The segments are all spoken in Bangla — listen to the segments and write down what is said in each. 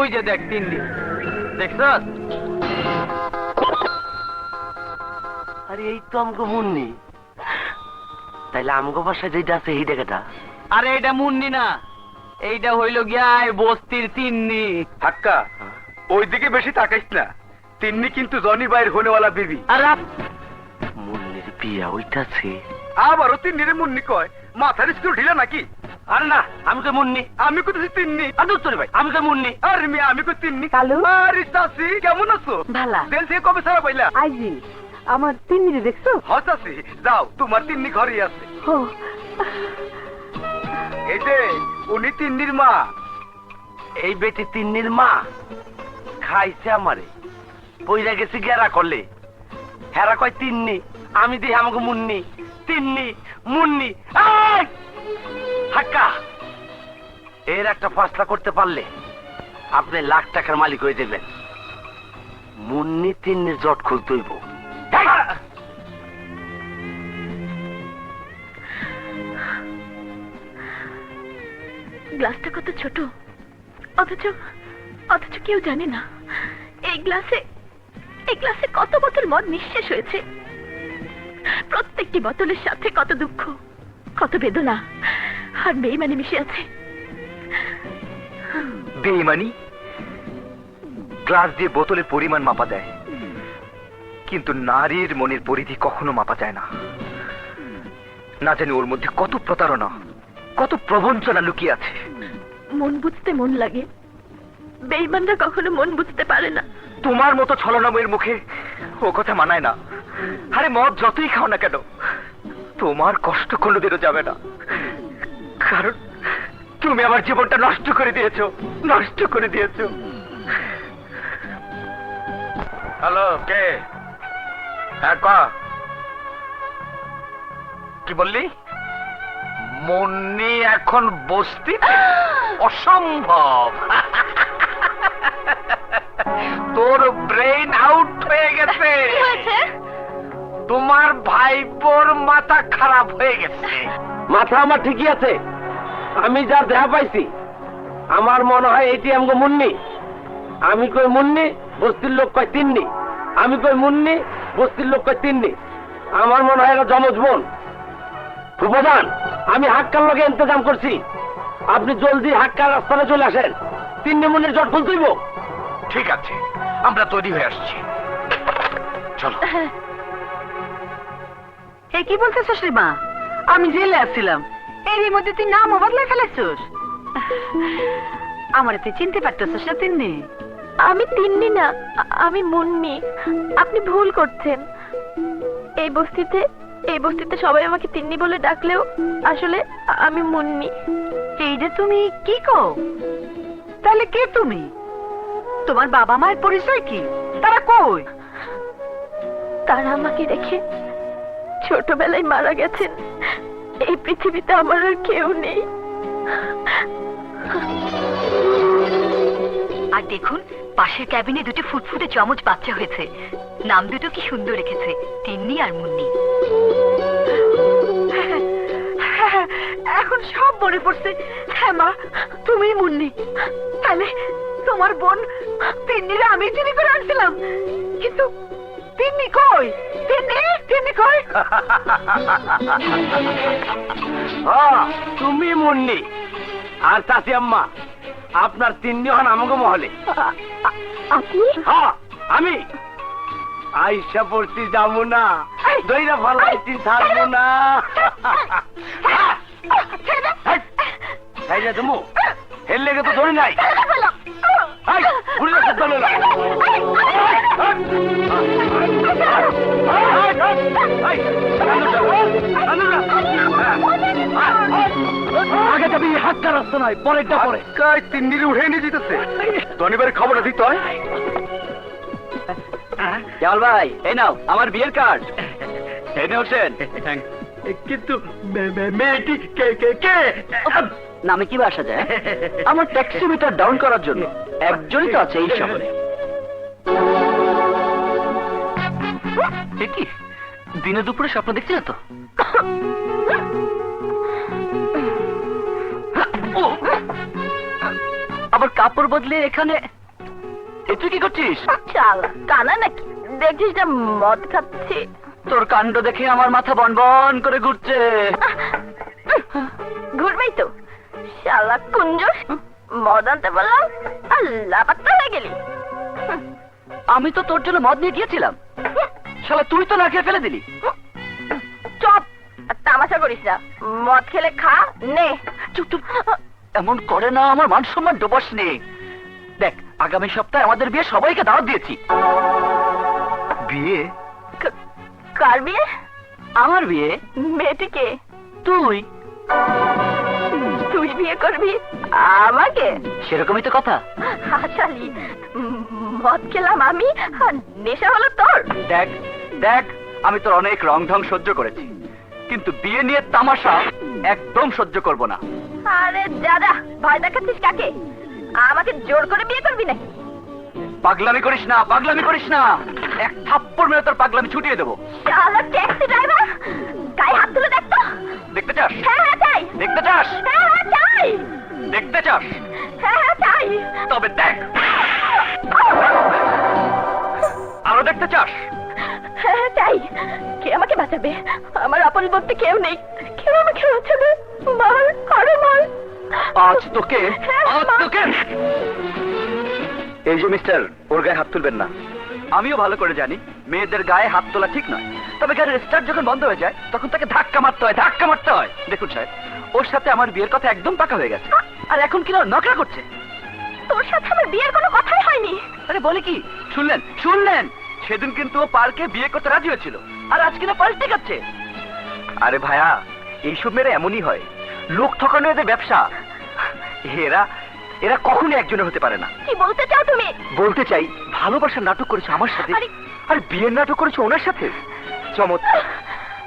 ওই যে দেখ তিন্নি, দেখছ? আরে এই তো আমগো মুন্নি। তাইলে আমগো বাসায় যেটা আছে এই জায়গাটা। আরে এটা মুন্নি না, এইটা হইল গিয়া বস্তির তিন্নি। হাক্কা, ওইদিকে বেশি তাকাইস না। তিন্নি কিন্তু জনি ভাইয়ের হোনেওয়ালা বিবি। আর মুন্নির বিয়া ওইটাছে। আবারও তিন্নির মুন্নি কয়, মাথার স্কুল ঢিলা নাকি? আরে না, আমি তো মুন্নি। আমি কইতেছি তিন্নি। তোর ভাই, আমি তো মুন্নি। আরে মিয়া, আমি কই তিন্নি। কালু? আরে চাচি, কেমন আছো? ভালা। জেল থেকে কবে ছাড়া পাইলা? আইজি আমার তিন্নিরে দেখছো? হ্যাঁ চাচি, যাও, তোমার তিন্নি ঘরেই আছে। ও এই যে উনি তিন্নির মা। এই বেটি তিন্নির মা খাইছে আমারে, পইরা গেছে গেরা করলে। হেরা কয় তিন্নি, আমি দিই আমাকে মুন্নি। তিন্নি মুন্নি। এই! হাক্কা, এর একটা ফয়সলা করতে পারলে আপনি লাখ টাকার মালিক হয়ে যাবেন। মুন্নি তিন্নির জট খুলতে হইব। গ্লাসটা কত ছোট, অথচ অথচ কেউ জানে না এই গ্লাসে কত বোতল মদ নিঃশেষ হয়েছে। প্রত্যেকটি বোতলের সাথে কত দুঃখ, কত বেদনা আর বেইমানি মিশে আছে। বেইমানি? গ্লাস দিয়ে বোতলের পরিমাণ মাপা যায়, কিন্তু নারীর মনের পরিধি কখনো মাপা যায় না। না জানি ওর মধ্যে কত প্রতারণা, কত প্রবঞ্চনা লুকিয়ে আছে। মন বুঝতে মন লাগে, বেইমানরা কখনো মন বুঝতে পারে না। তোমার মতো ছলনাময়ের মুখে ও কথা মানায় না। আরে মদ যতই খাও না কেন, তোমার কষ্ট কোনোদিনও যাবে না, কারণ তুমি আমার জীবনটা নষ্ট করে দিয়েছো, নষ্ট করে দিয়েছো। হ্যালো, কে? হ্যাঁ, কি বললি? মুন্নি এখন বস্তিতে? অসম্ভব। তোর ব্রেইন আউট হয়ে গেছে। তোমার ভাইপোর মাথা খারাপ হয়ে গেছে। মাথা আমার ঠিকই আছে, আমি যা দেখা পাইছি আমার মনে হয় এটি আমগো মুন্নি। আমি কই মুন্নি, বস্তির লোক কয় তিন্নি। আমি কই মুন্নি, বস্তির লোক কয় তিন্নি। আমার মনে হয় এরা জমজ বোন। প্রধান, আমি হাক্কার লগে ইন্তজাম করছি, আপনি জলদি হাক্কার রাস্তায় চলে আসেন। তিন্নি মুন্নির জট খুলতে হইব। ঠিক আছে, আমরা তৈরি হয়ে আসছি, চলো। এ কি বলতেছস রে মা? আমি জেলে আসছিলাম, এরই মধ্যে তুই নাম বদলে ফেলেছস। আমার তুই চিনতে পারতেছস না তিন্নি? আমি তিন্নি না, আমি মুন্নি। আপনি ভুল করছেন। এই বস্তিতে সবাই আমাকে তিন্নি বলে ডাকলেও আসলে আমি মুন্নি। এই যে তুমি কি কও? তাহলে কে তুমি? তোমার বাবা মায়ের পরিচয় কি? তারা কই? তারা আমাকে রেখে ছোটবেলায় মারা গেছেন। এই পৃথিবীতে আমার আর কেউ নেই। আর দেখুন, পাশের ক্যাবিনে দুটো ফুটফুটে চমচ বাচ্চা হয়েছে। নাম দুটো কি সুন্দর রেখেছে, তিন্নি আর মুন্নি। এখন সব মনে পড়ছে। হ্যাঁ মা, তুমি মুন্নি। তাহলে তোমার বোন তিন্নিরে আমি চুরি করে আনছিলাম, কিন্তু তিন্নি কই? তিন্নি কই? তুমি মুন্নি আর চাচি আম্মা, আপনার তিন্নি হন আমাকে মহলে। আপনি? হ্যাঁ, আমি আইসা পড়ছি, যাবো না, দইরা ফলাইছি, ছাড়বো না। তুমি এর লেগে তো ধরি নাই। আগে যাবি হাতটা রাস্তা নয়, পরেরটা পরে। তিন্নির উঠে নিয়ে যেতেছে, ধনীবারের খবরটা দিতে হয়। দেওয়াল ভাই, এই নাও আমার বিয়ের কার্ড। এনে হোসেন। কিন্তু মেয়েটি কে কে কে? নামে কি আসা যায়? আমার ট্যাক্সি মিটার ডাউন করার জন্য একজনই তো আছে এই শহরে। কি দিনে দুপুরে স্বপ্ন দেখছি না তো? আবার কাপড় বদলে এখানে তুই কি করছিস? চাল কানা নাকি দেখছিস না মদ খাচ্ছি। তোর কাণ্ড দেখে আমার মাথা বনবন করে ঘুরছে। ঘুরবেই তো শালা কুঞ্জস, মদ আনতে বললাম আর লাপাত্তা হয়ে গেলি। আমি তো তোর জন্য মদ নিয়ে গিয়েছিলাম, শালা তুই তো না খেয়ে ফেলে দিলি। চপ, আর তামাশা করিস না। মদ খেলে খা নে। চুপ চুপ, এমন করে না, আমার মান সম্মান ডোবাস নে। দেখ, আগামী সপ্তাহে আমাদের বিয়ে, সবাইকে দাওয়াত দিয়েছি। বিয়ে? কার বিয়ে? আমার বিয়ে। মেয়েটিকে তুই তুই বিয়ে করবি আমাকে? সেরকমই তো কথা। হাসালি, মদ খেলাম আমি আর নেশা হলো তোর। দেখ দেখ, আমি তোর অনেক রং ঢং সহ্য করেছি, কিন্তু বিয়ে নিয়ে তামাশা একদম সহ্য করব না। আরে দাদা, ভয় দেখাচ্ছিস কাকে? আমাকে জোর করে বিয়ে করবি নাকি? পাগলামি করিস না, পাগলামি করিস না। এক থাপ্পড় মেরে তোর পাগলামি ছুটিয়ে দেবো। শালা ট্যাক্সি ড্রাইভার, গায়ে হাত তুলে দেখ তো। দেখতে চাস? হ্যাঁ হ্যাঁ চাই। দেখতে চাস? হ্যাঁ হ্যাঁ চাই। দেখতে চাস? হ্যাঁ হ্যাঁ চাই। তবে দেখ। আরো দেখতে চাস? হ্যাঁ হ্যাঁ চাই। কে আমাকে বাঁচাবে? আমার আপন বলতে কেউ নেই। কেউ আমাকে বাঁচাবে? মার, আরো মার। আজ তোকে, হ্যাঁ, আজ মা। তোকে। এই যে মিস্টার, ওর গায়ে হাত তুলবেন না। আমিও ভালো করে জানি মেয়েদের গায়ে হাত তোলা ঠিক নয়, তবে গাড়ির স্টার্ট যখন বন্ধ হয়ে যায় তখন তাকে ধাক্কা মারতে হয়, ধাক্কা মারতে হয়। দেখুন সাহেব, ওর সাথে আমার বিয়ের কথা একদম পাকা হয়ে গেছে, আর এখন কিনা নকরা করছে। তোর সাথে আমার বিয়ের কোনো কথাই হয়নি। আরে বলে কি? শুনলেন শুনলেন, সেদিন কিন্তু ও পার্কে বিয়ে করতে রাজি হয়েছিল, আর আজ কিনা পাল্টে গেছে। আরে ভাইয়া, এইসব মেয়েরা এমনই হয়, লোক ঠকানো এদের ব্যবসা। এরা এরা কখনো একজনের হতে পারে না। কি বলতে চাও তুমি? বলতে চাই, ভালোবাসার নাটক করেছে আমার সাথে, আরে- আর বিয়ের নাটক করেছে ওনার সাথে। চমৎকার,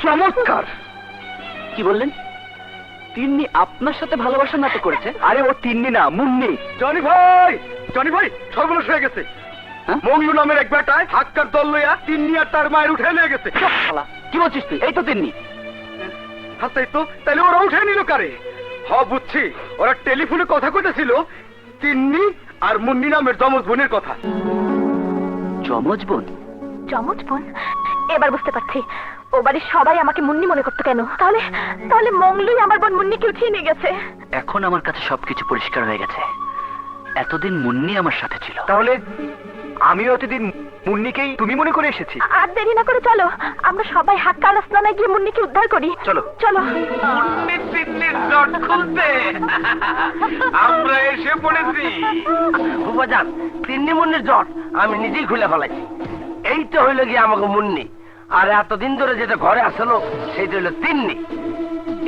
চমৎকার। কি বললেন? তিন্নি আপনার সাথে ভালোবাসার নাটক করেছে? আরে ও তিন্নি না, মুন্নি। জনি ভাই, জনি ভাই, সর্বনাশ হয়ে গেছে। হ্যাঁ? মংলু নামের এক বেটায় হাক্কার দল লইয়া তিন্নি আর তার মায়ের উঠে নিয়ে গেছে। চুপ শালা, কি বলছিস তুই? এই তো তিন্নি। হাসতাই তো, তাহলে ওরা উঠে নিল কারে? বুঝছি, ওরা টেলিফোনে কথা কইতেছিল তিন্নি আর মুন্নি নামের যমজ বোনের কথা। যমজ বোন? যমজ বোন? এবার বুঝতে পারছি ও বাড়ির সবাই আমাকে মুন্নি মনে করতো কেন। তাহলে তাহলে মংলুই আমার বোন মুন্নিকে উঠিয়ে নিয়ে গেছে। এখন আমার কাছে সবকিছু পরিষ্কার হয়ে গেছে। এতদিন মুন্নি আমার সাথে ছিল। তাহলে আমিও এতদিন মুন্নিকেই তুমি মনে করে এসেছি। আর দেরি না করে চলো, আমরা সবাই হাক্কার স্নানে গিয়ে মুন্নিকে উদ্ধার করি। চলো। চলো। মুন্নি তিন্নির জট খুলতে আমরা এসে পড়েছি। বাজান, তিন্নি মুন্নির জট আমি নিজেই খুলে ফেলাইছি। এইটা হইল গিয়ে আমাকে মুন্নি, আর এতদিন ধরে যেটা ঘরে আসলো সেইটা হইলো তিন্নি।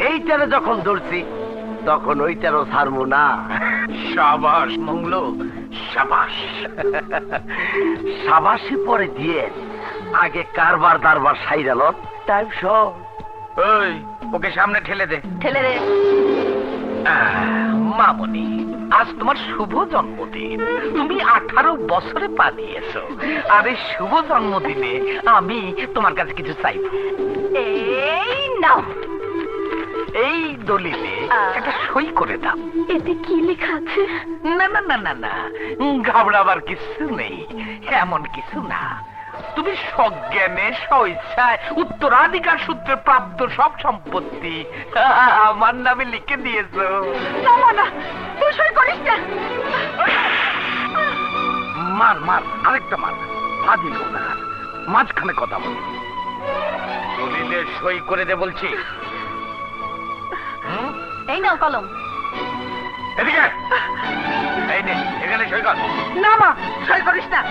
এইটারে যখন ধরছি তখন ওইটারও ছাড়বো না। সাবাস মংলো, সাবাস। সাবাসই পরে দিয়ে আগে কারবার দারবার সাইরাল টাইম সব। ওই ওকে সামনে ঠেলে দে। ঠেলে দে। মামনি, আজ তোমার শুভ জন্মদিন। তুমি 18 বছরে পা দিয়েছো, আর এই শুভ জন্মদিনে আমি তোমার কাছে কিছু চাইব। এই নাও। এই দলিলে একটা সই করে দাও। এতে কি লেখা আছে? না না না না না, ঘাবড়াবার কিছু নেই, এমন কিছু না। তুমি সজ্ঞানে স্বেচ্ছায় উত্তরাধিকার সূত্রে প্রাপ্ত সব সম্পত্তি আমার নামে লিখে দিয়েছো। না না, তুই সই করিস না। মার মার, আরেকটা মার। ফাদিল না, মাঝখানে কথা বল। দলিলে সই করে দে বলছি। এই নাও কলম। এদিকে এই নে, এখানে সই কর। না মা, সই করিস না।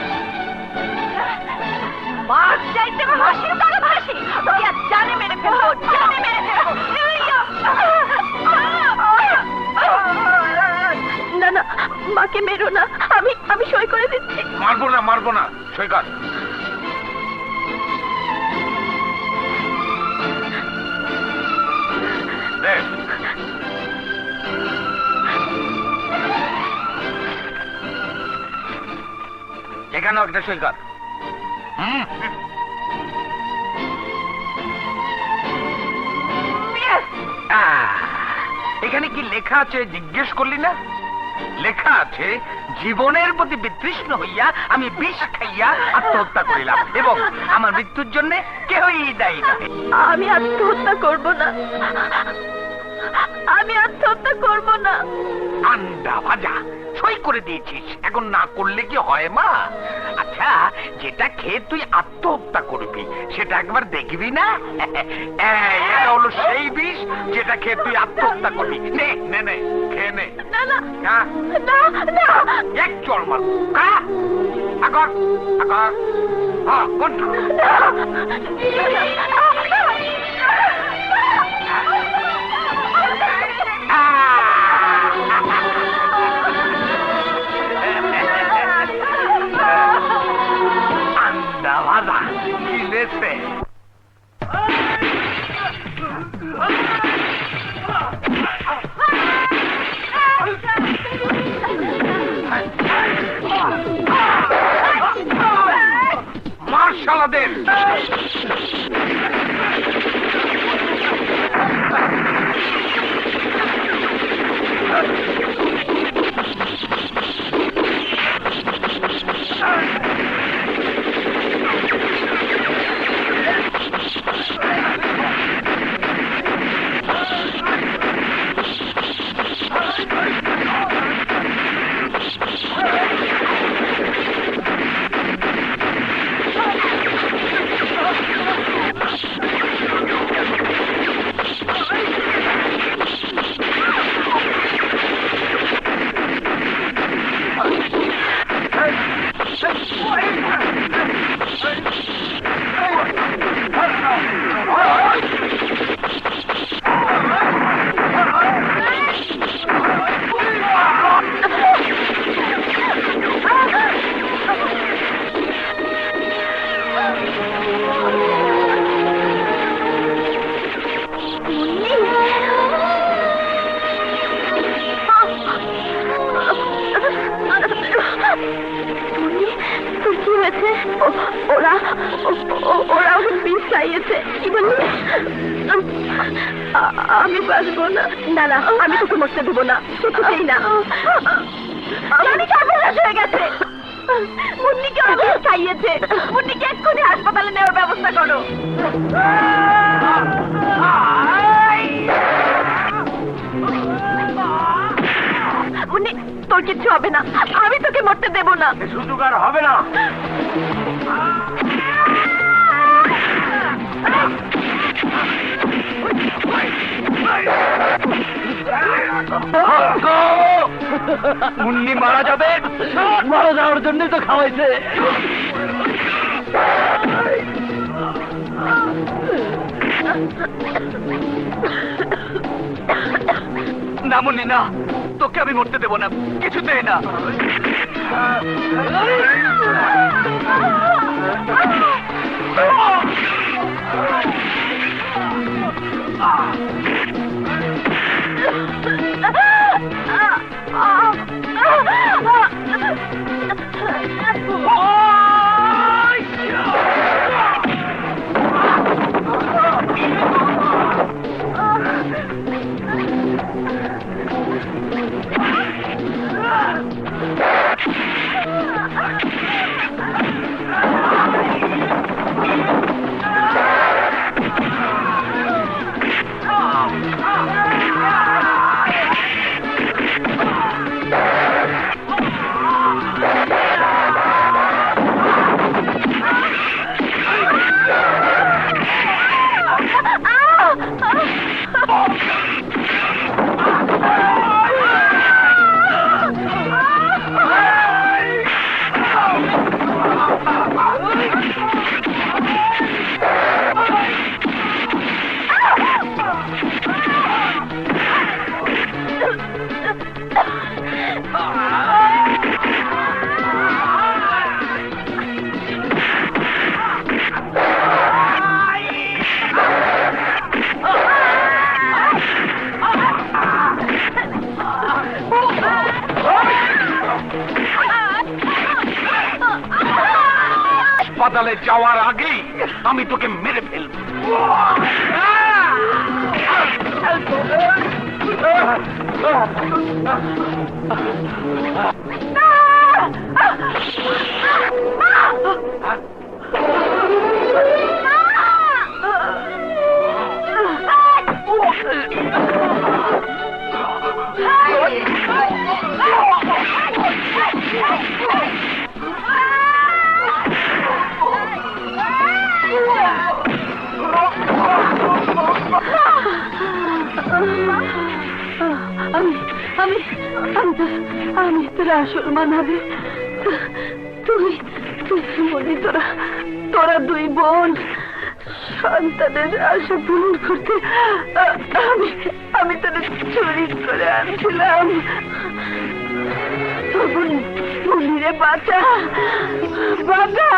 মার চাইতে হাসি তারা হাসি। তোকে আজ জানে মেরে ফেলবো, জানে মেরে ফেলবো। না না, মাকে মেরো না। আমি সই করে দিচ্ছি। মারবো না, মারবো না, সই কর। দে। এখানেও একটা সই কর। এখানে কি লেখা আছে জিজ্ঞেস করলি না? লেখা আছে জীবনের প্রতি বিতৃষ্ণ হইয়া আমি বিষ খাইয়া আত্মহত্যা করিলাম এবং আমার মৃত্যুর জন্য কেহই দায়ী না। আমি আত্মহত্যা করব না, আমি আত্মহত্যা করব না। আন্ডা ভাজা সই করে দিয়েছিস, এখন না করলে কি হয় মা? আচ্ছা, যেটা খেয়ে তুই আত্মহত্যা করবি সেটা একবার দেখবি না? এটা হলো সেই বিষ যেটা খেয়ে তুই আত্মহত্যা করবি। নে নে নে, খেয়ে নে। না না খা। না না, এক চল মার, খা। আগর আগর, হ্যাঁ বন্ধু। আন্ডা ভাজা কিনেছে। মার্শালাদের ওরা ওকে বিষ খাইয়েছে। কি বললি? আমি বাঁচবো না। না না, আমি তোকে মরতে দেবো না, কিছুতেই না। হয়ে গেছে, মুন্নিকে ওরা বিষ খাইয়েছে। মুন্নিকে এক্ষুনি হাসপাতালে নেওয়ার ব্যবস্থা করো। মুন্নি, তোর কিচ্ছু হবে না, আমি তোকে মরতে দেবো না। সুযোগ আর হবে না। মুন্নি মারা যাবে, মারা যাওয়ার জন্যই তো খাওয়াইছে। না মুন্নি না, তোকে আমি মরতে দেবো না, কিছুতেই না। হাসপাতালে যাওয়ার আগেই আমি তোকে মেরে ফেলবো। আমি তোর আসল মানাবি। তুই মনে তোরা দুই বোন সন্তানের আশা পূরণ করতে আমি তোদের চুরি করে আনছিলাম। তোর বোন মন্দিরে বাঁচা বাঁচা।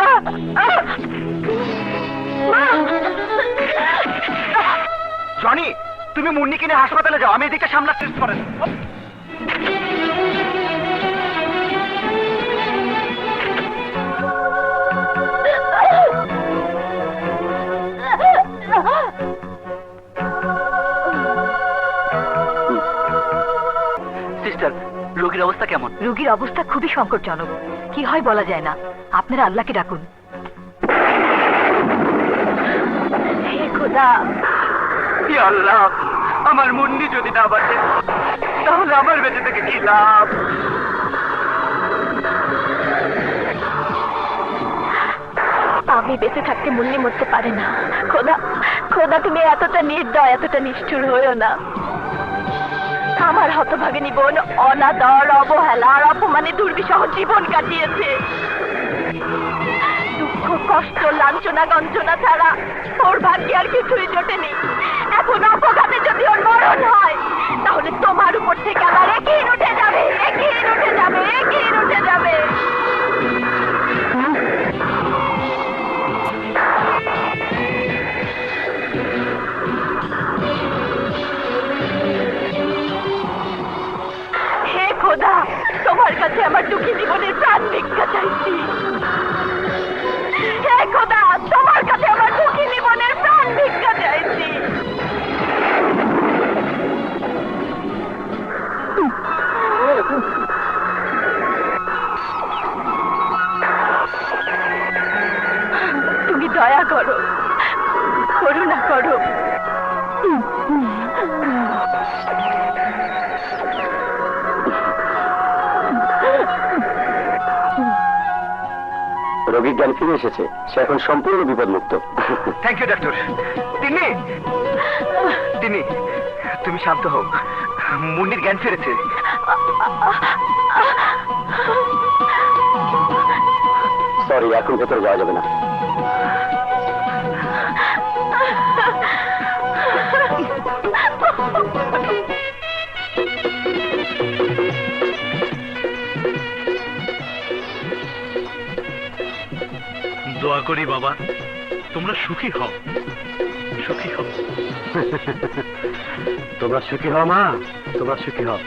জনি, তুমি মুন্নি কিনে হাসপাতালে যাও, আমি এদিকে সামলাচ্ছি। করেন সিস্টার, রোগীর অবস্থা কেমন? রোগীর অবস্থা খুবই সংকটজনক, কি হয় বলা যায় না। আপনারা আল্লাহকে ডাকুন। হে খোদা, ইয়া আল্লাহ, আমার মুন্নি যদি না বাঁচে তাহলে আমার বেঁচে থেকে কি লাভ? আমি বেঁচে থাকতে মুন্নি মরতে পারে না। খোদা তুমি এতটা নির্দয়, এতটা নিষ্ঠুর হইও না। আমার হতভাগিনী বোন অনাদর, অবহেলা আর অপমানে দুর্বিষহ জীবন কাটিয়েছে। দুঃখ, কষ্ট, লাঞ্ছনা, গঞ্জনা ছাড়া ওর ভাগ্যে আর কিছুই জোটেনি। এখন অপঘাতে যদি ওর মরণ হয় তাহলে তোমার উপর থেকে আমার একই উঠে যাবে, একই উঠে যাবে, একই উঠে যাবে। হে খোদা, তোমার কাছে আমার দুঃখী জীবনের প্রাণ ভিক্ষা চাইছি। হে খোদা, তোমার কাছে আমার দুঃখী জীবনের প্রাণ ভিক্ষা চাইছি। তুমি দয়া করো, করুণা করো। রোগীর জ্ঞান ফিরে এসেছে, সে এখন সম্পূর্ণ বিপদমুক্ত। Thank you doctor. তিনি তুমি শান্ত হও, মুন্নির জ্ঞান ফিরেছে। সরি, এখন ভেতরে যাওয়া যাবে না। দোয়া করি বাবা, তোমরা সুখী হও, সুখী হও। তোমরা সুখী হও মা, তোমরা সুখী হও।